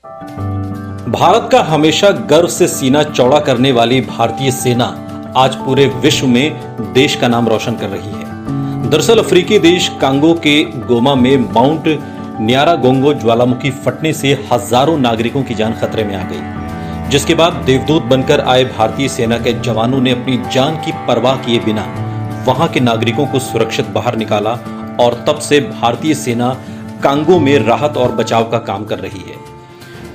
भारत का हमेशा गर्व से सीना चौड़ा करने वाली भारतीय सेना आज पूरे विश्व में देश का नाम रोशन कर रही है। दरअसल अफ्रीकी देश कांगो के गोमा में माउंट न्यारागोंगो ज्वालामुखी फटने से हजारों नागरिकों की जान खतरे में आ गई, जिसके बाद देवदूत बनकर आए भारतीय सेना के जवानों ने अपनी जान की परवाह किए बिना वहां के नागरिकों को सुरक्षित बाहर निकाला और तब से भारतीय सेना कांगो में राहत और बचाव का काम कर रही है।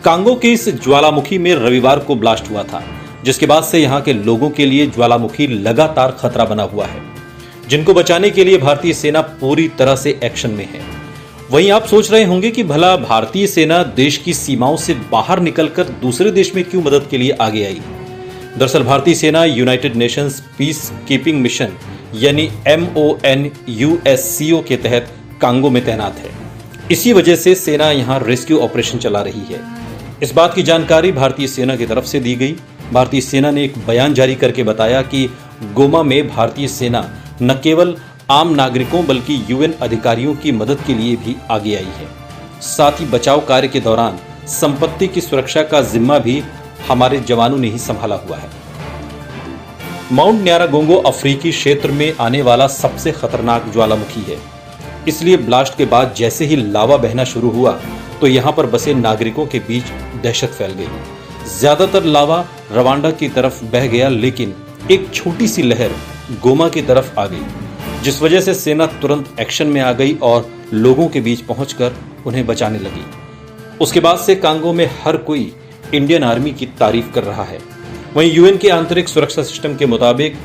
कांगो के इस ज्वालामुखी में रविवार को ब्लास्ट हुआ था, जिसके बाद से यहां के लोगों के लिए ज्वालामुखी लगातार खतरा बना हुआ है, जिनको बचाने के लिए भारतीय सेना पूरी तरह से एक्शन में है। वहीं आप सोच रहे होंगे कि भला भारतीय सेना देश की सीमाओं से बाहर निकलकर दूसरे देश में क्यों मदद के लिए आगे आई। दरअसल भारतीय सेना United Nations peace keeping mission यानी MONUSCO के तहत कांगो में तैनात है। इसी वजह से सेना यहां रेस्क्यू ऑपरेशन चला रही है। इस बात की जानकारी भारतीय सेना की तरफ से दी गई। भारतीय सेना ने एक बयान जारी करके बताया कि गोमा में भारतीय सेना न केवल आम नागरिकों बल्कि UN अधिकारियों की मदद के लिए भी आगे आई है। साथ ही बचाव कार्य के दौरान संपत्ति की सुरक्षा का जिम्मा भी हमारे जवानों ने ही संभाला हुआ है। माउंट न्यारागोंगो अफ्रीकी क्षेत्र में आने वाला सबसे खतरनाक ज्वालामुखी है, इसलिए ब्लास्ट के बाद जैसे ही लावा बहना शुरू हुआ तो यहां पर बसे नागरिकों के बीच दहशत फैल गई। ज्यादातर लावा रवांडा की तरफ बह गया, लेकिन एक छोटी सी लहर गोमा की तरफ आ गई, जिस वजह से सेना तुरंत एक्शन में आ गई और लोगों के बीच पहुंचकर उन्हें बचाने लगी। उसके बाद से कांगो में हर कोई इंडियन आर्मी की तारीफ कर रहा है। वहीं UN के आंतरिक सुरक्षा सिस्टम के मुताबिक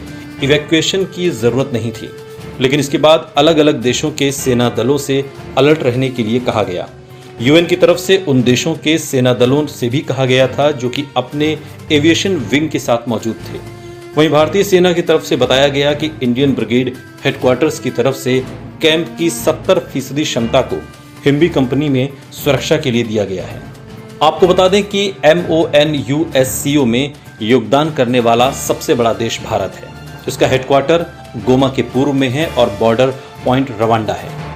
इवैक्यूएशन की जरूरत नहीं थी, लेकिन इसके बाद अलग अलग देशों के सेना दलों से अलर्ट रहने के लिए कहा गया। UN की तरफ से उन देशों के सेना दलों से भी कहा गया था जो कि अपने एविएशन विंग के साथ मौजूद थे। वहीं भारतीय सेना की तरफ से बताया गया कि इंडियन ब्रिगेड हेडक्वार्टर्स की तरफ से कैंप की 70% क्षमता को हिम्बी कंपनी में सुरक्षा के लिए दिया गया है। आपको बता दें कि MONUSCO में योगदान करने वाला सबसे बड़ा देश भारत है। इसका हेडक्वार्टर गोमा के पूर्व में है और बॉर्डर पॉइंट रवांडा है।